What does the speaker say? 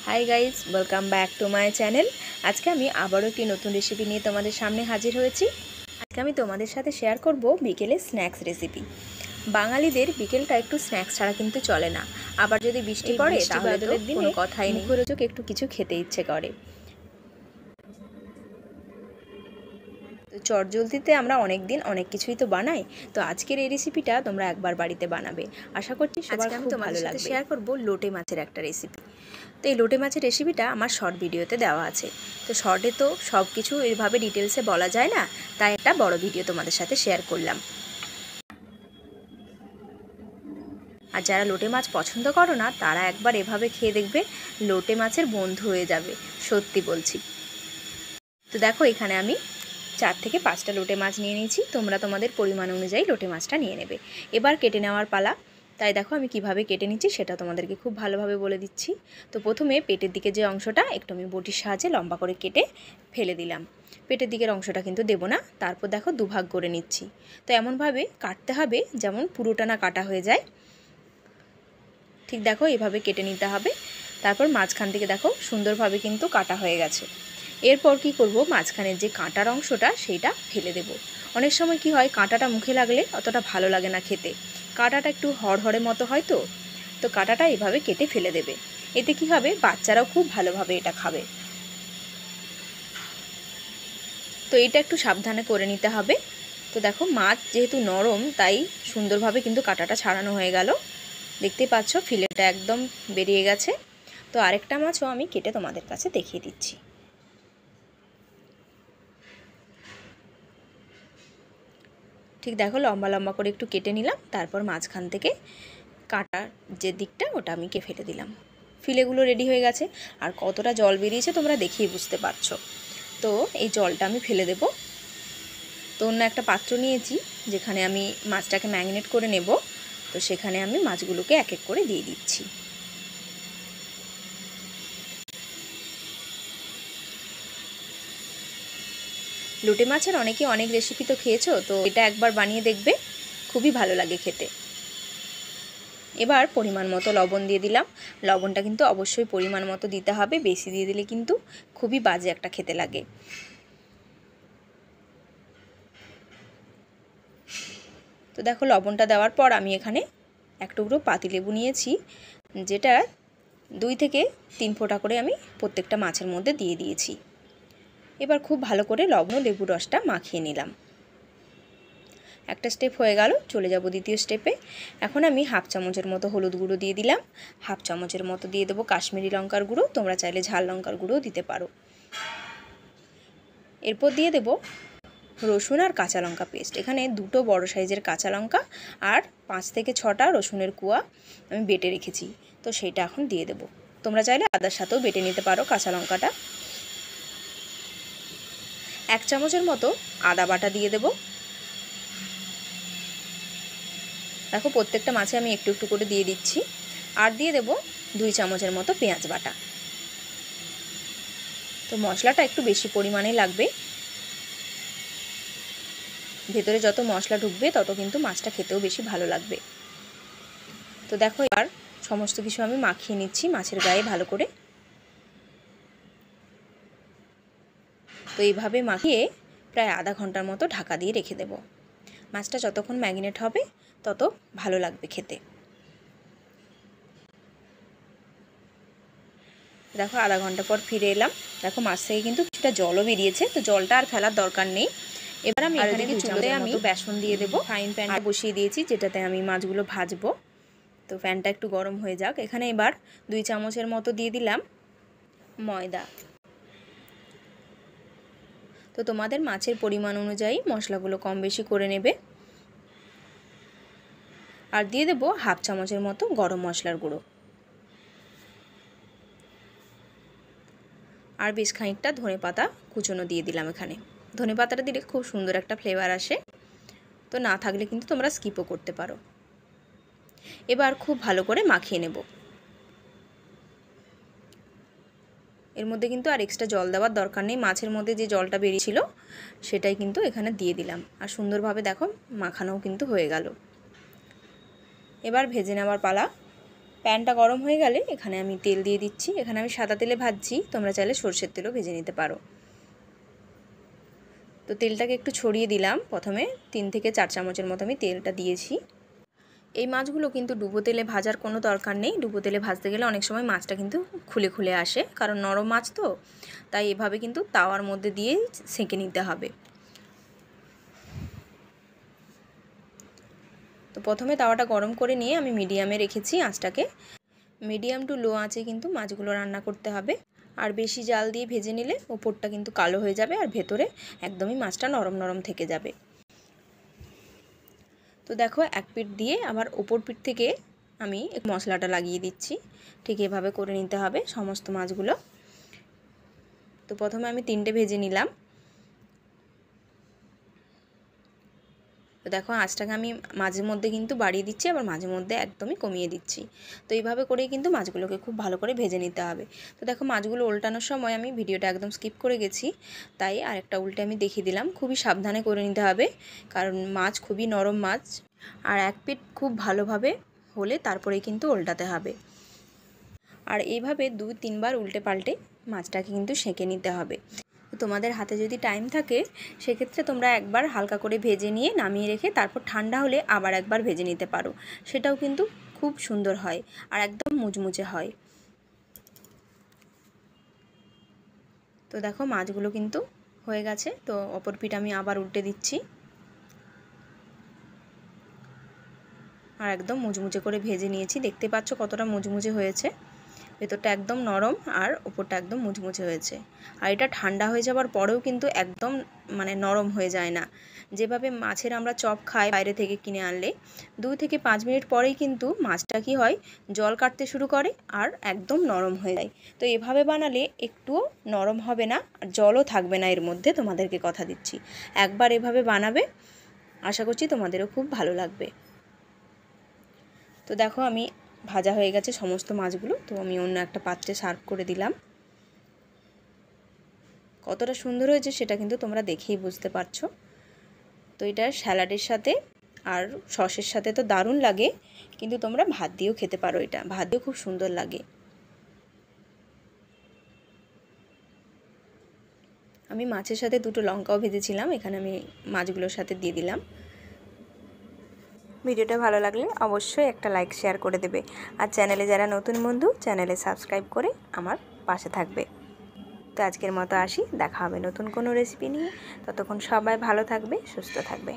High guys welcome back to my channel. आज के आमी आबारो एकटी नतून रेसिपि निये तोमादेर सामने हाजिर होयेछि। आज के आमी तोमादेर साथे शेयर करब बिकेले स्नैक्स रेसिपि। बांगालीदेर बिकेलटा एकटु स्नैक्स छाड़ा किन्तु चले ना। आबार जोदि बिस्टि पड़े ताहले तो कोनो कथाई नेই, मुखरोचक एकटु किछु खेते इচ্ছে करे। तो चटजलदिते आमरा अनेक दिन अनेक किछुई तो बानाई। तो आजकेर এই রেসিপিটা তোমরা একবার বাড়িতে বানাবে, আশা করছি সবার খুব ভালো লাগবে। শেয়ার করব লোটে মাছের একটা রেসিপি। তো এই লোটে মাছের রেসিপিটা আমার শর্ট ভিডিওতে দেওয়া আছে। তো শর্টে তো সব কিছু এইভাবে ডিটেলসে বলা যায় না, তাই একটা বড় ভিডিও তোমাদের সাথে শেয়ার করলাম। আর যারা লোটে মাছ পছন্দ করো না তারা একবার এভাবে খেয়ে দেখবে, লোটে মাছের বন্ধু হয়ে যাবে, সত্যি বলছি। তো দেখো এখানে আমি 4 থেকে 5টা লোটে মাছ নিয়ে নিয়েছি। তোমরা তোমাদের পরিমাণ অনুযায়ী লোটে মাছটা নিয়ে নেবে। এবার কেটে নেওয়ার পালা। তাই দেখো আমি কিভাবে কেটে নিচ্ছি সেটা তোমাদেরকে খুব ভালোভাবে বলে দিচ্ছি। তো প্রথমে পেটের দিকে যে অংশটা একটু আমি বটির সাহায্যে লম্বা করে কেটে ফেলে দিলাম। পেটের দিকের অংশটা কিন্তু দেবো না। তারপর দেখো দুভাগ করে নিচ্ছি। তো এমনভাবে কাটতে হবে যেমন পুরোটা না কাটা হয়ে যায়। ঠিক দেখো এভাবে কেটে নিতে হবে। তারপর মাঝখান থেকে দেখো সুন্দরভাবে কিন্তু কাটা হয়ে গেছে। এরপর কি করব, মাঝখানের যে কাঁটার অংশটা সেইটা ফেলে দেব। অনেক সময় কি হয়, কাঁটাটা মুখে লাগলে অতটা ভালো লাগে না খেতে, কাঁটাটা একটু হড়হড়ে মতো হয়। তো কাঁটাটা এভাবে কেটে ফেলে দেবে। এতে কি হবে, বাচ্চারাও খুব ভালোভাবে এটা খাবে। তো এটা একটু সাবধানে করে নিতে হবে। তো দেখো মাছ যেহেতু নরম তাই সুন্দরভাবে কিন্তু কাঁটাটা ছাড়ানো হয়ে গেল। দেখতেই পাচ্ছ ফিলেটা একদম বেরিয়ে গেছে। তো আরেকটা মাছও আমি কেটে তোমাদের কাছে দেখিয়ে দিচ্ছি। ঠিক দেখো লম্বা লম্বা করে একটু কেটে নিলাম। তারপর মাঝখান থেকে কাটার যে দিকটা ওটা আমি কেটে ফেলে দিলাম। ফিলেগুলো রেডি হয়ে গেছে। আর কতটা জল বেরিয়েছে তোমরা দেখেই বুঝতে পারছো। তো এই জলটা আমি ফেলে দেব। তো অন্য একটা পাত্র নিয়েছি যেখানে আমি মাছটাকে ম্যারিনেট করে নেব। তো সেখানে আমি মাছগুলোকে এক এক করে দিয়ে দিচ্ছি। লোটে মাছের অনেকে অনেক রেসিপি তো খেয়েছো, তো এটা একবার বানিয়ে দেখবে, খুবই ভালো লাগে খেতে। এবার পরিমাণ মতো লবণ দিয়ে দিলাম। লবণটা কিন্তু অবশ্যই পরিমাণ মতো দিতে হবে, বেশি দিয়ে দিলে কিন্তু খুবই বাজে একটা খেতে লাগে। তো দেখো লবণটা দেওয়ার পর আমি এখানে এক টুকরো পাতিলেবু নিয়েছি, যেটা 2 থেকে 3 ফোঁটা করে আমি প্রত্যেকটা মাছের মধ্যে দিয়ে দিয়েছি। এবার খুব ভালো করে লবণ লেবুর রসটা মাখিয়ে নিলাম। একটা স্টেপ হয়ে গেল, চলে যাব দ্বিতীয় স্টেপে। এখন আমি হাফ চামচের মতো হলুদ গুঁড়ো দিয়ে দিলাম। হাফ চামচের মতো দিয়ে দেবো কাশ্মীরি লঙ্কার গুঁড়ো, তোমরা চাইলে ঝাল লঙ্কার গুঁড়োও দিতে পারো। এরপর দিয়ে দেব রসুন আর কাঁচা লঙ্কা পেস্ট। এখানে 2টো বড় সাইজের কাঁচা লঙ্কা আর 5 থেকে 6টা রসুনের কুয়া আমি বেটে রেখেছি। তো সেইটা এখন দিয়ে দেব। তোমরা চাইলে আদার সাথেও বেটে নিতে পারো কাঁচা লঙ্কাটা। 1 চামচের মতো আদা বাটা দিয়ে দেব। দেখো প্রত্যেকটা মাছে আমি একটু একটু করে দিয়ে দিচ্ছি। আর দিয়ে দেব 2 চামচের মতো পেঁয়াজ বাটা। তো মশলাটা একটু বেশি পরিমাণে লাগবে। ভেতরে যত মশলা ঢুকবে তত কিন্তু মাছটা খেতেও বেশি ভালো লাগবে। তো দেখো এবার সমস্ত কিছু আমি মাখিয়ে নিচ্ছি মাছের গায়ে ভালো করে। তো এইভাবে মাখিয়ে প্রায় আধা ঘন্টার মতো ঢাকা দিয়ে রেখে দেব। মাছটা যতক্ষণ ম্যারিনেট হবে তত ভালো লাগবে খেতে। দেখো আধা ঘন্টা পর ফিরে এলাম। দেখো মাছ থেকে কিন্তু কিছুটা জলও বেরিয়েছে। তো জলটা আর ফেলার দরকার নেই। এবার আমি এখানে চুলোতে আমি বেসন দিয়ে দেবো। ফ্রাইং প্যানটা বসিয়ে দিয়েছি যেটাতে আমি মাছগুলো ভাজবো। তো প্যানটা একটু গরম হয়ে যাক। এখানে এবার 2 চামচের মতো দিয়ে দিলাম ময়দা। তো তোমাদের মাছের পরিমাণ অনুযায়ী মশলাগুলো কম বেশি করে নেবে। আর দিয়ে দেবো হাফ চামচের মতো গরম মশলার গুঁড়ো। আর বেশ খানিকটা ধনেপাতা কুচনো দিয়ে দিলাম এখানে। ধনেপাতাটা দিলে খুব সুন্দর একটা ফ্লেভার আসে। তো না থাকলে কিন্তু তোমরা স্কিপও করতে পারো। এবার খুব ভালো করে মাখিয়ে নেব। এর মধ্যে কিন্তু আর এক্সট্রা জল দেওয়ার দরকার নেই। মাছের মধ্যে যে জলটা বেরিয়েছিল সেটাই কিন্তু এখানে দিয়ে দিলাম। আর সুন্দরভাবে দেখো মাখানোও কিন্তু হয়ে গেল। এবার ভেজে নেওয়ার পালা। প্যানটা গরম হয়ে গেলে এখানে আমি তেল দিয়ে দিচ্ছি। এখানে আমি সাদা তেলে ভাজছি, তোমরা চাইলে সরষের তেলও ভেজে নিতে পারো। তো তেলটাকে একটু ছড়িয়ে দিলাম। প্রথমে 3 থেকে 4 চামচের মতো আমি তেলটা দিয়েছি। এই মাছগুলো কিন্তু ডুবো তেলে ভাজার কোনো দরকার নেই। ডুবো তেলে ভাজতে গেলে অনেক সময় মাছটা কিন্তু খুলে খুলে আসে, কারণ নরম মাছ তো, তাই এভাবে কিন্তু তাওয়ার মধ্যে দিয়েই সেঁকে নিতে হবে। তো প্রথমে তাওয়াটা গরম করে নিয়ে আমি মিডিয়ামে রেখেছি আঁচটাকে। মিডিয়াম টু লো আঁচে কিন্তু মাছগুলো রান্না করতে হবে। আর বেশি জাল দিয়ে ভেজে নিলে ওপরটা কিন্তু কালো হয়ে যাবে আর ভেতরে একদমই মাছটা নরম নরম থেকে যাবে। তো দেখো এক পিঠ দিয়ে আবার ওপর পিঠ থেকে আমি মশলাটা লাগিয়ে দিচ্ছি। ঠিক এভাবে করে নিতে হবে সমস্ত মাছগুলো। তো প্রথমে আমি 3টে ভেজে নিলাম। তো দেখো আঁচটাকে আমি মাঝে মধ্যে কিন্তু বাড়িয়ে দিচ্ছি, আবার মাঝে মধ্যে একদমই কমিয়ে দিচ্ছি। তো এইভাবে করেই কিন্তু মাছগুলোকে খুব ভালো করে ভেজে নিতে হবে। তো দেখো মাছগুলো উল্টানোর সময় আমি ভিডিওটা একদম স্কিপ করে গেছি, তাই আরেকটা উল্টে আমি দেখিয়ে দিলাম। খুবই সাবধানে করে নিতে হবে, কারণ মাছ খুবই নরম মাছ। আর এক পিঠ খুব ভালোভাবে হলে তারপরেই কিন্তু উল্টাতে হবে। আর এইভাবে 2-3 বার উল্টে পাল্টে মাছটাকে কিন্তু সেঁকে নিতে হবে। তোমাদের হাতে যদি টাইম থাকে সেক্ষেত্রে তোমরা একবার হালকা করে ভেজে নিয়ে নামিয়ে রেখে তারপর ঠান্ডা হলে আবার একবার ভেজে নিতে পারো, সেটাও কিন্তু খুব সুন্দর হয় আর একদম মুচমুচে হয়। তো দেখো মাছগুলো কিন্তু হয়ে গেছে। তো অপর পিঠ আমি আবার উল্টে দিচ্ছি আর একদম মুচমুচে করে ভেজে নিয়েছি। দেখতে পাচ্ছ কতটা মুচমুচে হয়েছে, ভেতরটা একদম নরম আর উপরটা একদম মুচমুচে হয়েছে। আর এটা ঠান্ডা হয়ে যাওয়ার পরেও কিন্তু একদম নরম হয়ে যায় না। যেভাবে মাছের আমরা চপ খাই বাইরে থেকে কিনে আনলে 2 থেকে 5 মিনিট পরেই কিন্তু মাছটা কি হয়, জল কাটতে শুরু করে আর একদম নরম হয়ে যায়। তো এভাবে বানালে একটুও নরম হবে না আর জলও থাকবে না এর মধ্যে, তোমাদেরকে কথা দিচ্ছি। একবার এভাবে বানাবে, আশা করছি তোমাদেরও খুব ভালো লাগবে। তো দেখো আমি ভাজা হয়ে গেছে সমস্ত মাছগুলো। তো আমি অন্য একটা পাত্রে সার্ভ করে দিলাম। কতটা সুন্দর হয়েছে সেটা কিন্তু তোমরা দেখেই বুঝতে পারছো। তো এটা স্যালাডের সাথে আর সসের সাথে তো দারুণ লাগে, কিন্তু তোমরা ভাত দিয়েও খেতে পারো। এটা ভাত দিয়েও খুব সুন্দর লাগে। আমি মাছের সাথে 2টো লঙ্কাও ভেজেছিলাম, এখানে আমি মাছগুলোর সাথে দিয়ে দিলাম। ভিডিওটা ভালো লাগলে অবশ্যই একটা লাইক শেয়ার করে দেবে। আর চ্যানেলে যারা নতুন বন্ধু, চ্যানেলে সাবস্ক্রাইব করে আমার পাশে থাকবে। তো আজকের মতো আসি, দেখা হবে নতুন কোনো রেসিপি নিয়ে। ততক্ষণ সবাই ভালো থাকবে, সুস্থ থাকবে।